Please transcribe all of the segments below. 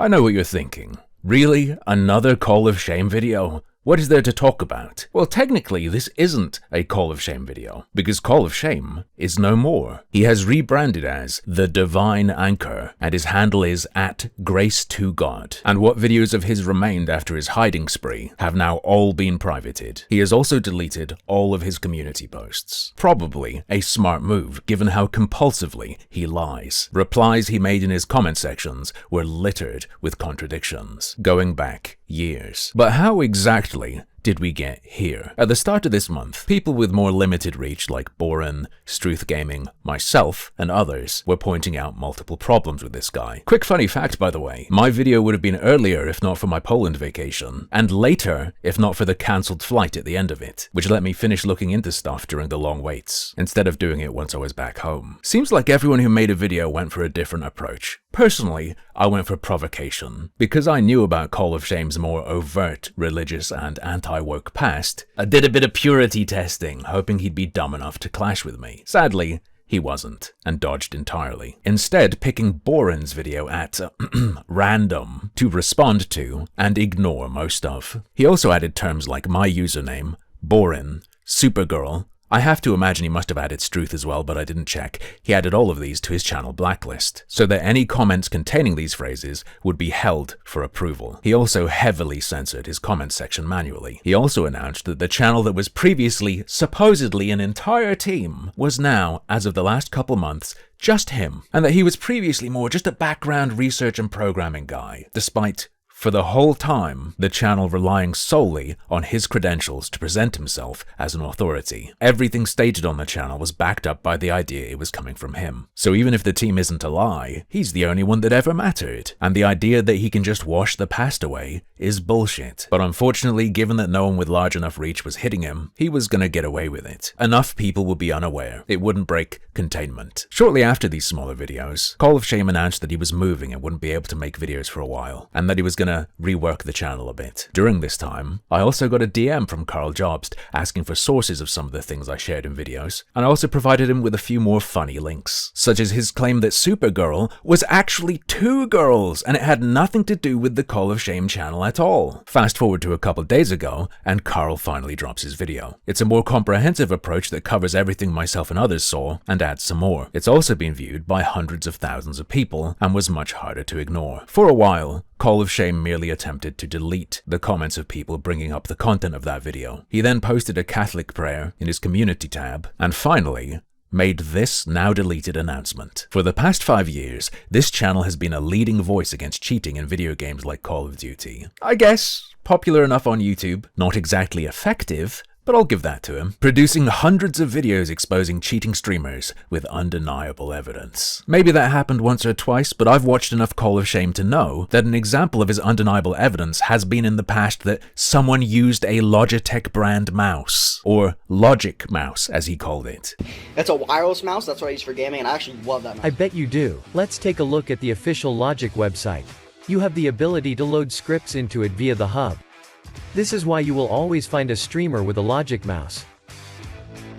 I know what you're thinking. Really? Another Call of Shame video? What is there to talk about? Well, technically, this isn't a Call of Shame video, because Call of Shame is no more. He has rebranded as The Divine Anchor, and his handle is @Grace2God. And what videos of his remained after his hiding spree have now all been privated. He has also deleted all of his community posts. Probably a smart move, given how compulsively he lies. Replies he made in his comment sections were littered with contradictions, going back years. But how exactly did we get here? At the start of this month, people with more limited reach like Boren, Struth Gaming, myself, and others were pointing out multiple problems with this guy. Quick funny fact, by the way, my video would have been earlier if not for my Poland vacation, and later if not for the cancelled flight at the end of it, which let me finish looking into stuff during the long waits, instead of doing it once I was back home. Seems like everyone who made a video went for a different approach. Personally, I went for provocation. Because I knew about Call of Shame's more overt religious and anti-woke past, I did a bit of purity testing, hoping he'd be dumb enough to clash with me. Sadly, he wasn't, and dodged entirely. Instead, picking Boren's video at random to respond to and ignore most of. He also added terms like my username, Boren, Supergirl. I have to imagine he must have added Struth as well, but I didn't check. He added all of these to his channel blacklist, so that any comments containing these phrases would be held for approval. He also heavily censored his comment section manually. He also announced that the channel that was previously supposedly an entire team was now, as of the last couple months, just him, and that he was previously more just a background research and programming guy, despite for the whole time, the channel relying solely on his credentials to present himself as an authority. Everything stated on the channel was backed up by the idea it was coming from him. So even if the team isn't a lie, he's the only one that ever mattered. And the idea that he can just wash the past away is bullshit. But unfortunately, given that no one with large enough reach was hitting him, he was gonna get away with it. Enough people would be unaware. It wouldn't break containment. Shortly after these smaller videos, Call of Shame announced that he was moving and wouldn't be able to make videos for a while, and that he was gonna rework the channel a bit. During this time, I also got a DM from Carl Jobst asking for sources of some of the things I shared in videos, and I also provided him with a few more funny links, such as his claim that Supergirl was actually two girls, and it had nothing to do with the Call of Shame channel at all. Fast forward to a couple days ago, and Carl finally drops his video. It's a more comprehensive approach that covers everything myself and others saw, and adds some more. It's also been viewed by hundreds of thousands of people, and was much harder to ignore. For a while, Call of Shame merely attempted to delete the comments of people bringing up the content of that video. He then posted a Catholic prayer in his community tab, and finally made this now deleted announcement. For the past 5 years, this channel has been a leading voice against cheating in video games like Call of Duty. I guess popular enough on YouTube, not exactly effective, but I'll give that to him. Producing hundreds of videos exposing cheating streamers with undeniable evidence. Maybe that happened once or twice, but I've watched enough Call of Shame to know that an example of his undeniable evidence has been in the past that someone used a Logitech brand mouse, or Logic mouse as he called it. It's a wireless mouse, that's what I use for gaming, and I actually love that mouse. I bet you do. Let's take a look at the official Logic website. You have the ability to load scripts into it via the hub. This is why you will always find a streamer with a Logic mouse.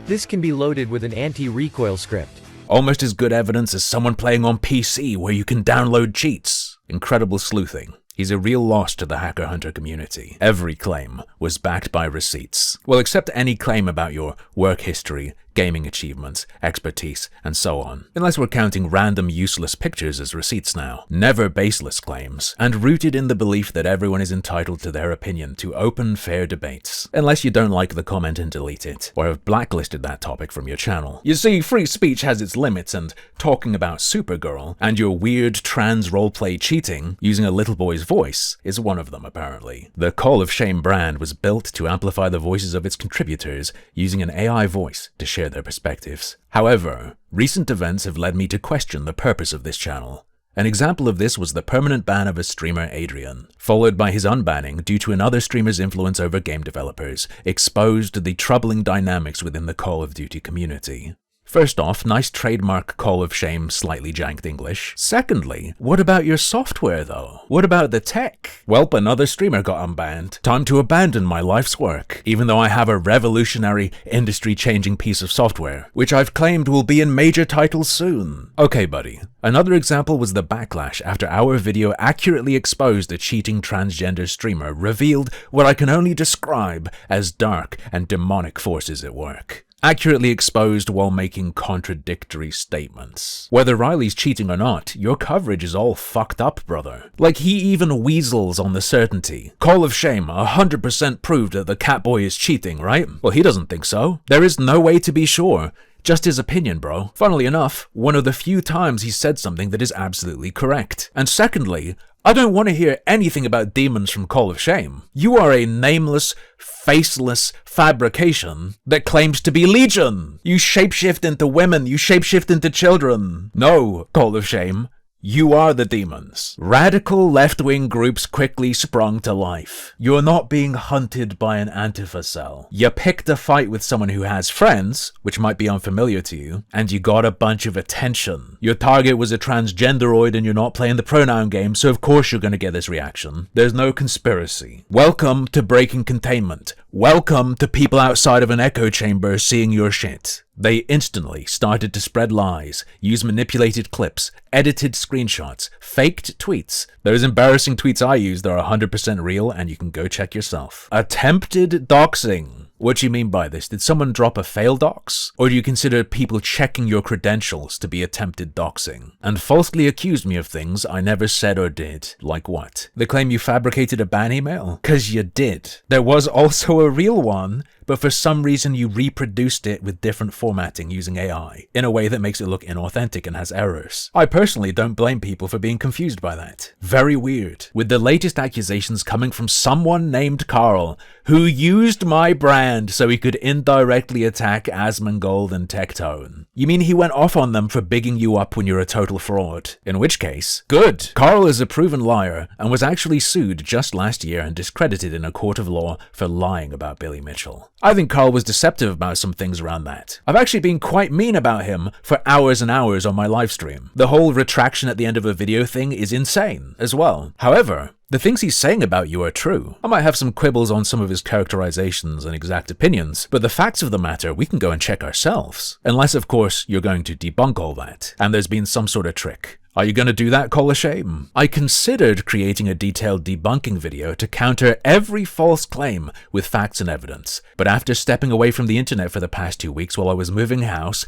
This can be loaded with an anti-recoil script. Almost as good evidence as someone playing on PC where you can download cheats. Incredible sleuthing. He's a real loss to the hacker hunter community. Every claim was backed by receipts. Well, except any claim about your work history, gaming achievements, expertise, and so on. Unless we're counting random useless pictures as receipts now. Never baseless claims, and rooted in the belief that everyone is entitled to their opinion to open, fair debates. Unless you don't like the comment and delete it, or have blacklisted that topic from your channel. You see, free speech has its limits, and talking about Supergirl and your weird trans roleplay cheating using a little boy's voice is one of them, apparently. The Call of Shame brand was built to amplify the voices of its contributors using an AI voice to share their perspectives. However, recent events have led me to question the purpose of this channel. An example of this was the permanent ban of a streamer Adrian, followed by his unbanning due to another streamer's influence over game developers, exposed the troubling dynamics within the Call of Duty community. First off, nice trademark call of shame, slightly janked English. Secondly, what about your software though? What about the tech? Welp, another streamer got unbanned. Time to abandon my life's work, even though I have a revolutionary, industry-changing piece of software, which I've claimed will be in major titles soon. Okay, buddy. Another example was the backlash after our video accurately exposed a cheating transgender streamer revealed what I can only describe as dark and demonic forces at work. Accurately exposed while making contradictory statements. Whether Riley's cheating or not, your coverage is all fucked up, brother. Like, he even weasels on the certainty. Call of shame, 100% proved that the Catboy is cheating, right? Well, he doesn't think so. There is no way to be sure. Just his opinion, bro. Funnily enough, one of the few times he said something that is absolutely correct. And secondly, I don't want to hear anything about demons from Call of Shame. You are a nameless, faceless fabrication that claims to be Legion. You shapeshift into women, you shapeshift into children. No, Call of Shame. You are the demons. Radical left-wing groups quickly sprung to life. You're not being hunted by an Antifa cell. You picked a fight with someone who has friends, which might be unfamiliar to you, and you got a bunch of attention. Your target was a transgenderoid and you're not playing the pronoun game, so of course you're gonna get this reaction. There's no conspiracy. Welcome to breaking containment. Welcome to people outside of an echo chamber seeing your shit. They instantly started to spread lies, use manipulated clips, edited screenshots, faked tweets. Those embarrassing tweets I used are 100% real and you can go check yourself. Attempted doxing. What do you mean by this? Did someone drop a fail dox? Or do you consider people checking your credentials to be attempted doxing? And falsely accused me of things I never said or did. Like what? They claim you fabricated a ban email? 'Cause you did. There was also a real one, but for some reason you reproduced it with different formatting using AI, in a way that makes it look inauthentic and has errors. I personally don't blame people for being confused by that. Very weird. With the latest accusations coming from someone named Carl, who used my brand so he could indirectly attack Asmongold and Tectone. You mean he went off on them for bigging you up when you're a total fraud? In which case, good. Carl is a proven liar and was actually sued just last year and discredited in a court of law for lying about Billy Mitchell. I think Carl was deceptive about some things around that. I've actually been quite mean about him for hours and hours on my livestream. The whole retraction at the end of a video thing is insane as well. However, the things he's saying about you are true. I might have some quibbles on some of his characterizations and exact opinions, but the facts of the matter we can go and check ourselves. Unless, of course, you're going to debunk all that, and there's been some sort of trick. Are you going to do that, Call of Shame? I considered creating a detailed debunking video to counter every false claim with facts and evidence, but after stepping away from the internet for the past 2 weeks while I was moving house,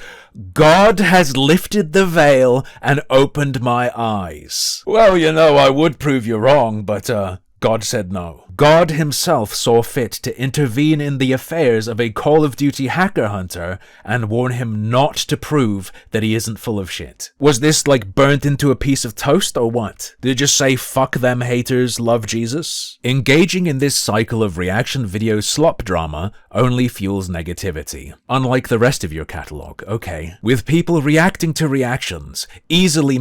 God has lifted the veil and opened my eyes. Well, you know, I would prove you wrong, but God said no. God himself saw fit to intervene in the affairs of a Call of Duty hacker hunter and warn him not to prove that he isn't full of shit. Was this like burnt into a piece of toast or what? Did it just say fuck them haters, love Jesus? Engaging in this cycle of reaction video slop drama only fuels negativity. Unlike the rest of your catalog, okay? With people reacting to reactions, easily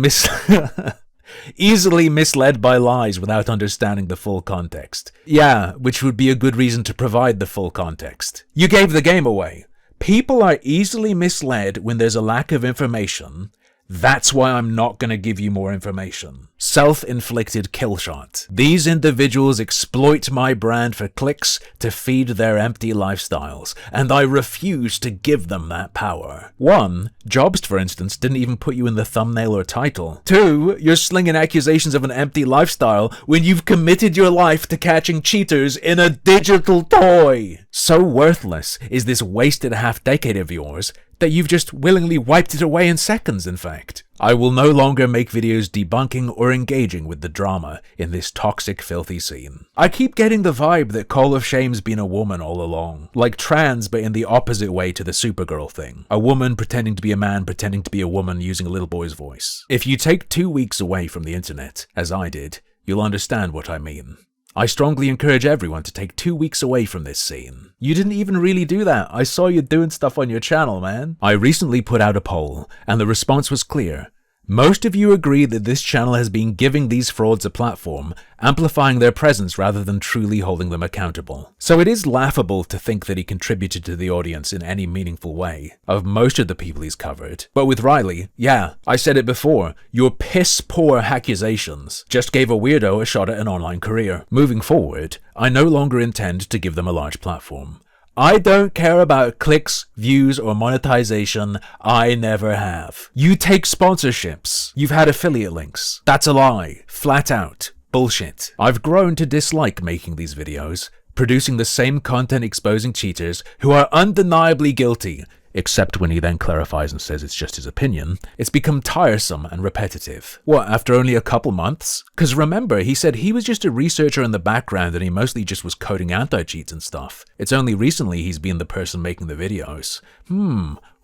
misled by lies without understanding the full context. Yeah, which would be a good reason to provide the full context. You gave the game away. People are easily misled when there's a lack of information. That's why I'm not going to give you more information. Self-inflicted kill shot. These individuals exploit my brand for clicks to feed their empty lifestyles, and I refuse to give them that power. 1. Jobst, for instance, didn't even put you in the thumbnail or title. 2. You're slinging accusations of an empty lifestyle when you've committed your life to catching cheaters in a digital toy. So worthless is this wasted half-decade of yours that you've just willingly wiped it away in seconds, in fact. I will no longer make videos debunking or engaging with the drama in this toxic, filthy scene. I keep getting the vibe that Call of Shame's been a woman all along. Like trans, but in the opposite way to the Supergirl thing. A woman pretending to be a man, pretending to be a woman, using a little boy's voice. If you take 2 weeks away from the internet, as I did, you'll understand what I mean. I strongly encourage everyone to take 2 weeks away from this scene. You didn't even really do that. I saw you doing stuff on your channel, man. I recently put out a poll, and the response was clear. Most of you agree that this channel has been giving these frauds a platform, amplifying their presence rather than truly holding them accountable. So it is laughable to think that he contributed to the audience in any meaningful way of most of the people he's covered. But with Riley, yeah, I said it before, your piss-poor accusations just gave a weirdo a shot at an online career. Moving forward, I no longer intend to give them a large platform. I don't care about clicks, views, or monetization. I never have. You take sponsorships. You've had affiliate links. That's a lie. Flat out. Bullshit. I've grown to dislike making these videos, producing the same content exposing cheaters who are undeniably guilty, except when he then clarifies and says it's just his opinion. It's become tiresome and repetitive. What, after only a couple months? Because remember, he said he was just a researcher in the background and he mostly just was coding anti-cheats and stuff. It's only recently he's been the person making the videos.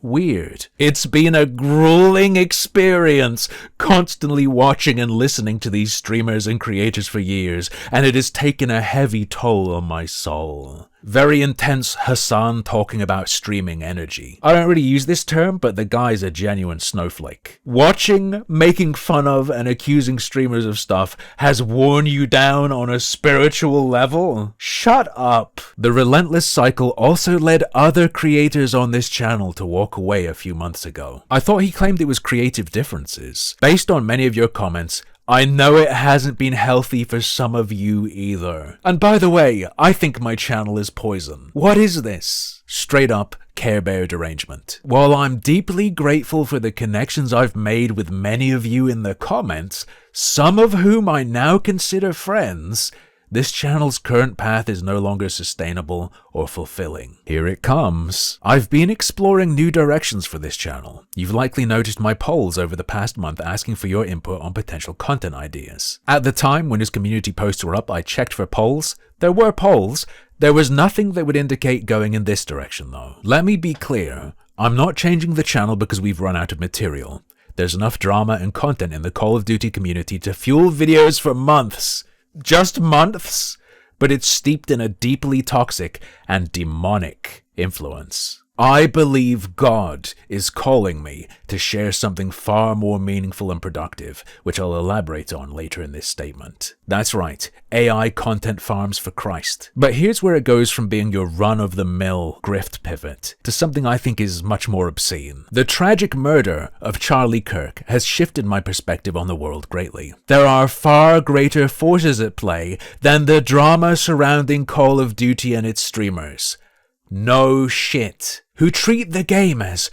Weird. It's been a grueling experience, constantly watching and listening to these streamers and creators for years, and it has taken a heavy toll on my soul. Very intense Hassan talking about streaming energy. I don't really use this term, but the guy's a genuine snowflake. Watching, making fun of, and accusing streamers of stuff has worn you down on a spiritual level? Shut up. The relentless cycle also led other creators on this channel to walk away a few months ago. I thought he claimed it was creative differences. Based on many of your comments, I know it hasn't been healthy for some of you either. And by the way, I think my channel is poison. What is this? Straight up Care Bear derangement. While I'm deeply grateful for the connections I've made with many of you in the comments, some of whom I now consider friends, this channel's current path is no longer sustainable or fulfilling. Here it comes. I've been exploring new directions for this channel. You've likely noticed my polls over the past month asking for your input on potential content ideas. At the time when his community posts were up, I checked for polls. There were polls. There was nothing that would indicate going in this direction though. Let me be clear. I'm not changing the channel because we've run out of material. There's enough drama and content in the Call of Duty community to fuel videos for months. Just months, but it's steeped in a deeply toxic and demonic influence. I believe God is calling me to share something far more meaningful and productive, which I'll elaborate on later in this statement. That's right, AI content farms for Christ. But here's where it goes from being your run-of-the-mill grift pivot to something I think is much more obscene. The tragic murder of Charlie Kirk has shifted my perspective on the world greatly. There are far greater forces at play than the drama surrounding Call of Duty and its streamers. No shit. Who treat the game as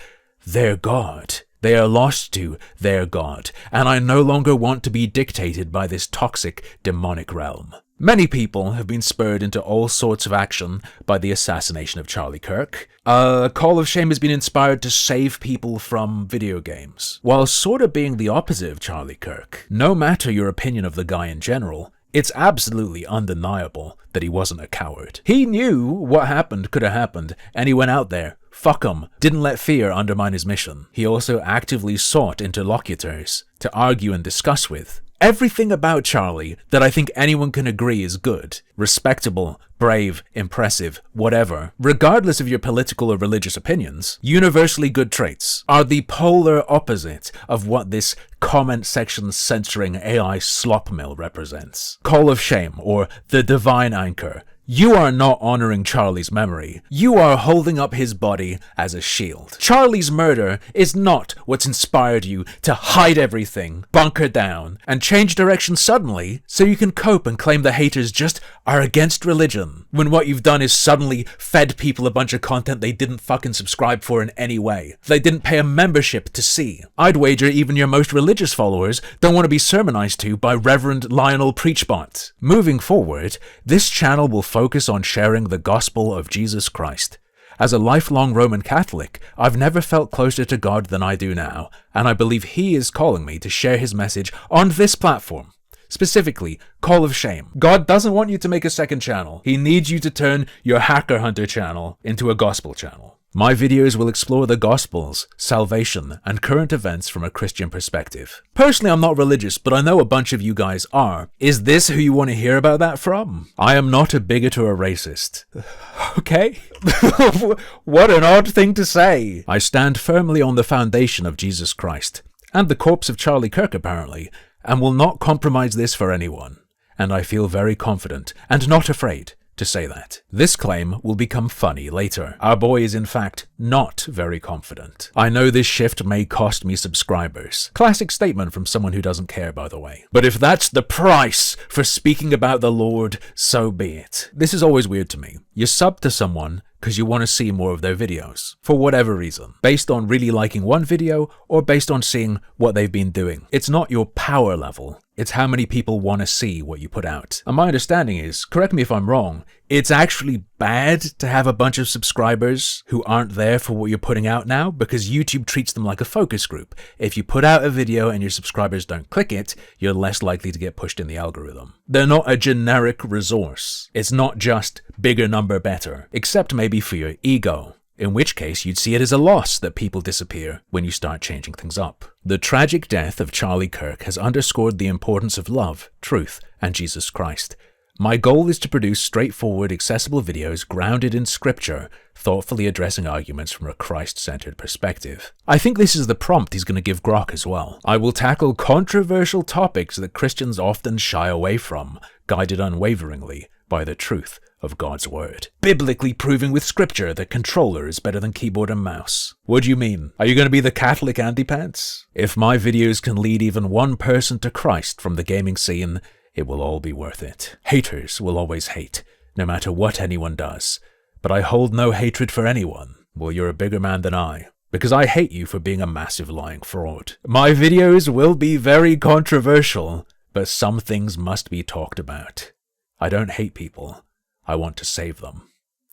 their god. They are lost to their god, and I no longer want to be dictated by this toxic, demonic realm. Many people have been spurred into all sorts of action by the assassination of Charlie Kirk. Call of Shame has been inspired to save people from video games, while sort of being the opposite of Charlie Kirk. No matter your opinion of the guy in general, it's absolutely undeniable that he wasn't a coward. He knew what happened could have happened, and he went out there. Fuck him. Didn't let fear undermine his mission. He also actively sought interlocutors to argue and discuss with. Everything about Charlie that I think anyone can agree is good, respectable, brave, impressive, whatever, regardless of your political or religious opinions, universally good traits are the polar opposite of what this comment section censoring AI slop mill represents. Call of Shame, or the Divine Anchor. You are not honoring Charlie's memory. You are holding up his body as a shield. Charlie's murder is not what's inspired you to hide everything, bunker down, and change direction suddenly so you can cope and claim the haters just are against religion, when what you've done is suddenly fed people a bunch of content they didn't fucking subscribe for in any way. They didn't pay a membership to see. I'd wager even your most religious followers don't want to be sermonized to by Reverend Lionel Preachbot. Moving forward, this channel will focus on sharing the gospel of Jesus Christ. As a lifelong Roman Catholic, I've never felt closer to God than I do now, and I believe He is calling me to share His message on this platform. Specifically, Call of Shame. God doesn't want you to make a second channel. He needs you to turn your Hacker Hunter channel into a gospel channel. My videos will explore the Gospels, salvation, and current events from a Christian perspective. Personally, I'm not religious, but I know a bunch of you guys are. Is this who you want to hear about that from? I am not a bigot or a racist. Okay? What an odd thing to say. I stand firmly on the foundation of Jesus Christ, and the corpse of Charlie Kirk apparently, and will not compromise this for anyone. And I feel very confident, and not afraid, to say that. This claim will become funny later. Our boy is in fact not very confident. I know this shift may cost me subscribers. Classic statement from someone who doesn't care, by the way. But if that's the price for speaking about the Lord, so be it. This is always weird to me. You sub to someone because you want to see more of their videos, for whatever reason, based on really liking one video or based on seeing what they've been doing. It's not your power level, it's how many people want to see what you put out. And my understanding is, correct me if I'm wrong, it's actually bad to have a bunch of subscribers who aren't there for what you're putting out now, because YouTube treats them like a focus group. If you put out a video and your subscribers don't click it, you're less likely to get pushed in the algorithm. They're not a generic resource. It's not just bigger number better, except maybe for your ego, in which case you'd see it as a loss that people disappear when you start changing things up. The tragic death of Charlie Kirk has underscored the importance of love, truth, and Jesus Christ. My goal is to produce straightforward, accessible videos grounded in scripture, thoughtfully addressing arguments from a Christ-centered perspective. I think this is the prompt he's going to give Grok as well. I will tackle controversial topics that Christians often shy away from, guided unwaveringly by the truth of God's word. Biblically proving with scripture that controller is better than keyboard and mouse. What do you mean? Are you going to be the Catholic Andy Pants? If my videos can lead even one person to Christ from the gaming scene, it will all be worth it. Haters will always hate, no matter what anyone does. But I hold no hatred for anyone. Well, you're a bigger man than I, because I hate you for being a massive lying fraud. My videos will be very controversial, but some things must be talked about. I don't hate people. I want to save them.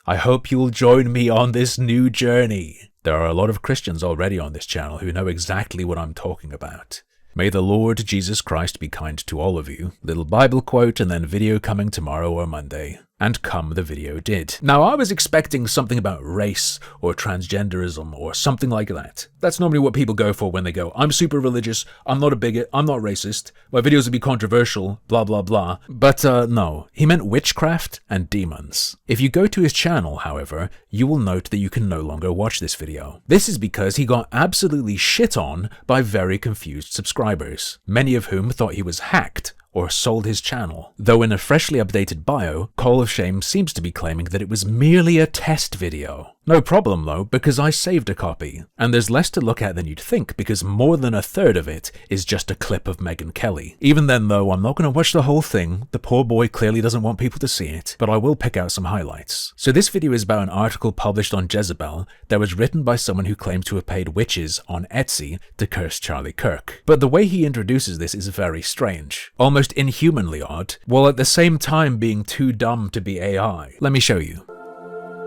I hope you'll join me on this new journey. There are a lot of Christians already on this channel who know exactly what I'm talking about. May the Lord Jesus Christ be kind to all of you. Little Bible quote and then video coming tomorrow or Monday. And come the video did. Now I was expecting something about race or transgenderism or something like that. That's normally what people go for when they go, I'm super religious, I'm not a bigot, I'm not racist, my videos would be controversial, blah blah blah. But no, he meant witchcraft and demons. If you go to his channel, however, you will note that you can no longer watch this video. This is because he got absolutely shit on by very confused subscribers, many of whom thought he was hacked or sold his channel. Though in a freshly updated bio, Call of Shame seems to be claiming that it was merely a test video. No problem though, because I saved a copy. And there's less to look at than you'd think, because more than a third of it is just a clip of Megyn Kelly. Even then though, I'm not going to watch the whole thing. The poor boy clearly doesn't want people to see it, but I will pick out some highlights. So this video is about an article published on Jezebel that was written by someone who claimed to have paid witches on Etsy to curse Charlie Kirk. But the way he introduces this is very strange, almost inhumanly odd, while at the same time being too dumb to be AI. Let me show you.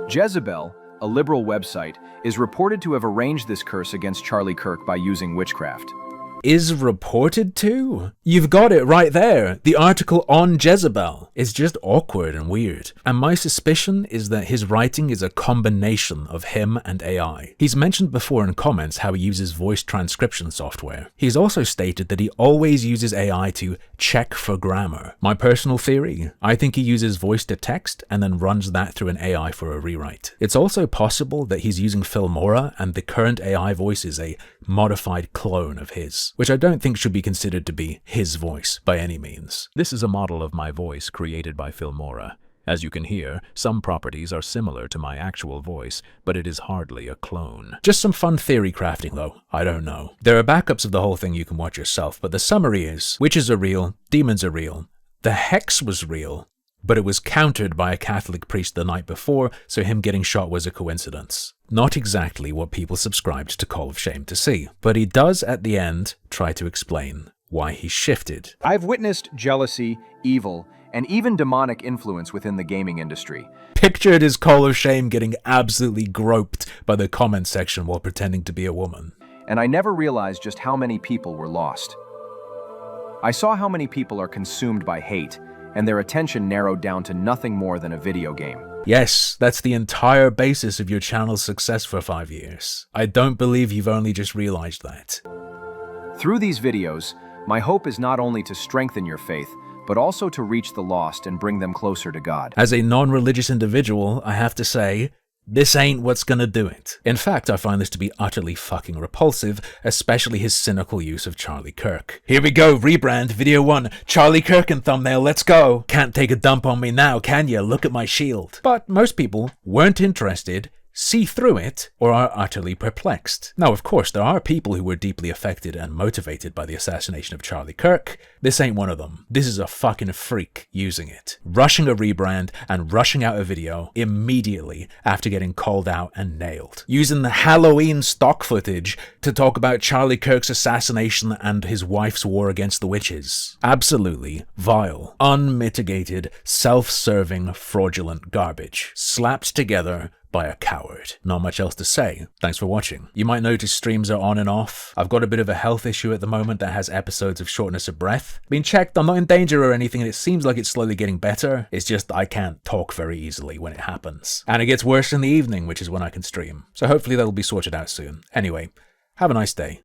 Jezebel, a liberal website, is reported to have arranged this curse against Charlie Kirk by using witchcraft. Is reported to? You've got it right there. The article on Jezebel is just awkward and weird. And my suspicion is that his writing is a combination of him and AI. He's mentioned before in comments how he uses voice transcription software. He's also stated that he always uses AI to check for grammar. My personal theory? I think he uses voice to text and then runs that through an AI for a rewrite. It's also possible that he's using Filmora and the current AI voice is a modified clone of his, which I don't think should be considered to be his voice by any means. This is a model of my voice created by Filmora. As you can hear, some properties are similar to my actual voice, but it is hardly a clone. Just some fun theory crafting though, I don't know. There are backups of the whole thing you can watch yourself, but the summary is, witches are real, demons are real, the hex was real, but it was countered by a Catholic priest the night before, so him getting shot was a coincidence. Not exactly what people subscribed to Call of Shame to see, but he does at the end try to explain why he shifted. I've witnessed jealousy, evil, and even demonic influence within the gaming industry. Pictured as Call of Shame getting absolutely groped by the comment section while pretending to be a woman. And I never realized just how many people were lost. I saw how many people are consumed by hate, and their attention narrowed down to nothing more than a video game. Yes, that's the entire basis of your channel's success for 5 years. I don't believe you've only just realized that. Through these videos, my hope is not only to strengthen your faith, but also to reach the lost and bring them closer to God. As a non-religious individual, I have to say, This ain't what's gonna do it. In fact, I find this to be utterly fucking repulsive, especially his cynical use of Charlie Kirk. Here we go, rebrand, video 1, Charlie Kirk in thumbnail, let's go. Can't take a dump on me now, can ya? Look at my shield. But most people weren't interested, see through it, or are utterly perplexed. Now, of course, there are people who were deeply affected and motivated by the assassination of Charlie Kirk. This ain't one of them. This is a fucking freak using it. Rushing a rebrand and rushing out a video immediately after getting called out and nailed. Using the Halloween stock footage to talk about Charlie Kirk's assassination and his wife's war against the witches. Absolutely vile, unmitigated, self-serving, fraudulent garbage. Slapped together by a coward. Not much else to say. Thanks for watching. You might notice streams are on and off. I've got a bit of a health issue at the moment that has episodes of shortness of breath. Been checked, I'm not in danger or anything, and it seems like it's slowly getting better. It's just I can't talk very easily when it happens. And it gets worse in the evening, which is when I can stream. So hopefully that'll be sorted out soon. Anyway, have a nice day.